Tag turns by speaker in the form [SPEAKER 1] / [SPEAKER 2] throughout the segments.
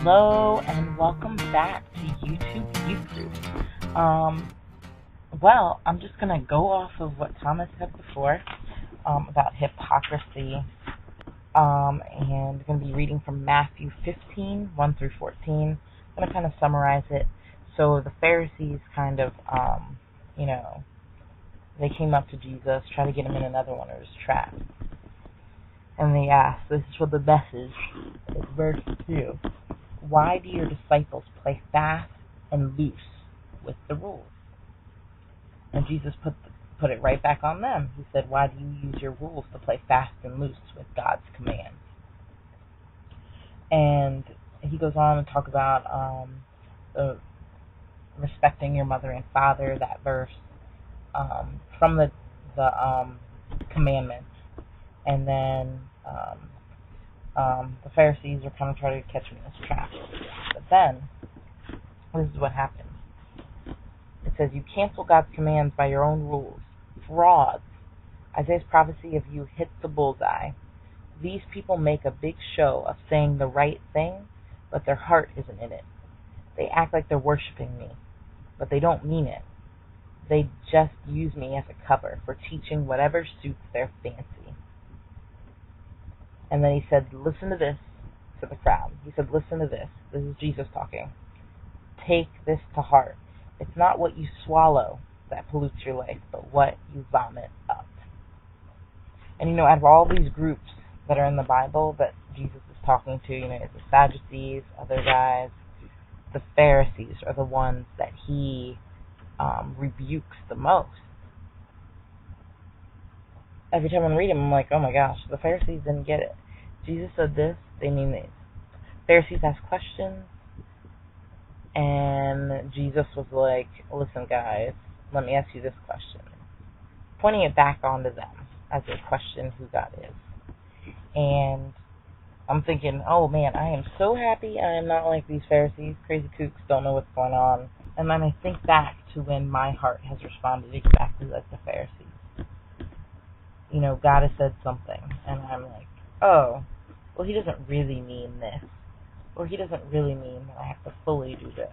[SPEAKER 1] Hello and welcome back to YouTube Youth Group. I'm just going to go off of what Thomas said before about hypocrisy, and going to be reading from Matthew 15, 1 through 14. I'm going to kind of summarize it. So the Pharisees kind of, they came up to Jesus, tried to get him in another one of his traps. And they asked, this is what the message is, verse 2. Why do your disciples play fast and loose with the rules? And Jesus put it right back on them. He said, why do you use your rules to play fast and loose with God's commands? And he goes on to talk about respecting your mother and father, that verse from the commandments. And then the Pharisees are kind of trying to catch him in this trap. But then, this is what happens. It says, you cancel God's commands by your own rules. Frauds. Isaiah's prophecy of you hits the bullseye. These people make a big show of saying the right thing, but their heart isn't in it. They act like they're worshiping me, but they don't mean it. They just use me as a cover for teaching whatever suits their fancy. And then he said, listen to this, to the crowd. He said, listen to this. This is Jesus talking. Take this to heart. It's not what you swallow that pollutes your life, but what you vomit up. And out of all these groups that are in the Bible that Jesus is talking to, it's the Sadducees, other guys, the Pharisees are the ones that he rebukes the most. Every time I read him, I'm like, oh my gosh, the Pharisees didn't get it. Jesus said this, they mean this. Pharisees asked questions, and Jesus was like, listen guys, let me ask you this question. Pointing it back onto them as a question who God is. And I'm thinking, oh man, I am so happy I am not like these Pharisees. Crazy kooks don't know what's going on. And then I think back to when my heart has responded exactly like the Pharisees. God has said something, and I'm like, oh, well, he doesn't really mean this, or he doesn't really mean that I have to fully do this.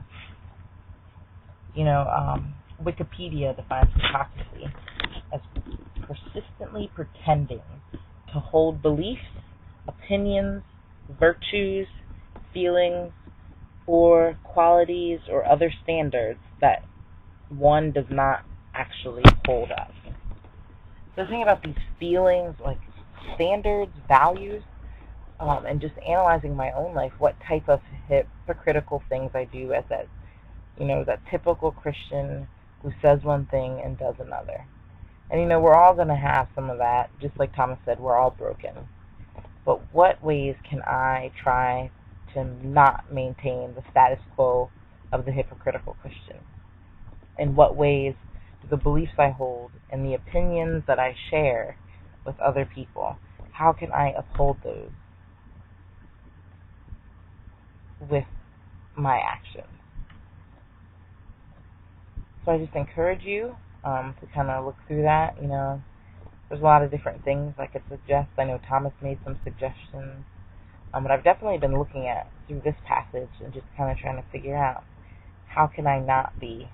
[SPEAKER 1] Wikipedia defines hypocrisy as persistently pretending to hold beliefs, opinions, virtues, feelings, or qualities or other standards that one does not actually hold up. So think about these feelings, like standards, values, and just analyzing my own life, what type of hypocritical things I do as that typical Christian who says one thing and does another. And we're all going to have some of that, just like Thomas said, we're all broken. But what ways can I try to not maintain the status quo of the hypocritical Christian? In what ways do the beliefs I hold and the opinions that I share with other people, how can I uphold those with my actions? So I just encourage you to kind of look through that. There's a lot of different things I could suggest. I know Thomas made some suggestions, but I've definitely been looking at through this passage and just kind of trying to figure out how can I not be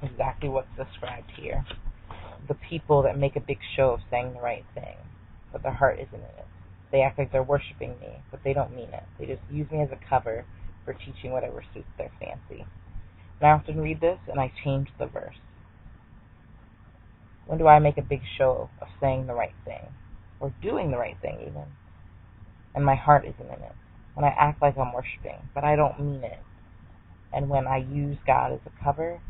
[SPEAKER 1] exactly what's described here. The people that make a big show of saying the right thing, but their heart isn't in it. They act like they're worshiping me, but they don't mean it. They just use me as a cover for teaching whatever suits their fancy. And I often read this, and I change the verse. When do I make a big show of saying the right thing, or doing the right thing even, and my heart isn't in it? When I act like I'm worshiping, but I don't mean it. And when I use God as a cover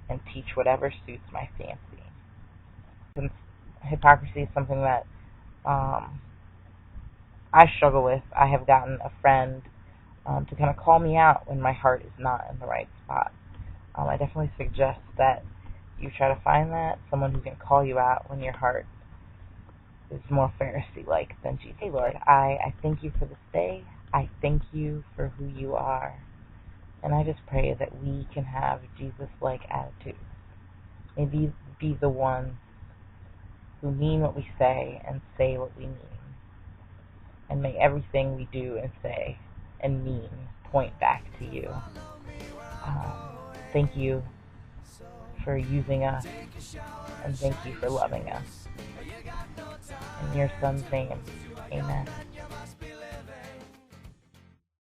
[SPEAKER 1] and teach whatever suits my fancy. Since hypocrisy is something that I struggle with, I have gotten a friend to kind of call me out when my heart is not in the right spot. I definitely suggest that you try to find that, someone who can call you out when your heart is more Pharisee-like than Jesus. Hey Lord, I thank you for this day. I thank you for who you are. And I just pray that we can have Jesus-like attitudes. May we be the ones who mean what we say and say what we mean. And may everything we do and say and mean point back to you. Thank you for using us, and thank you for loving us. In your Son's name, amen.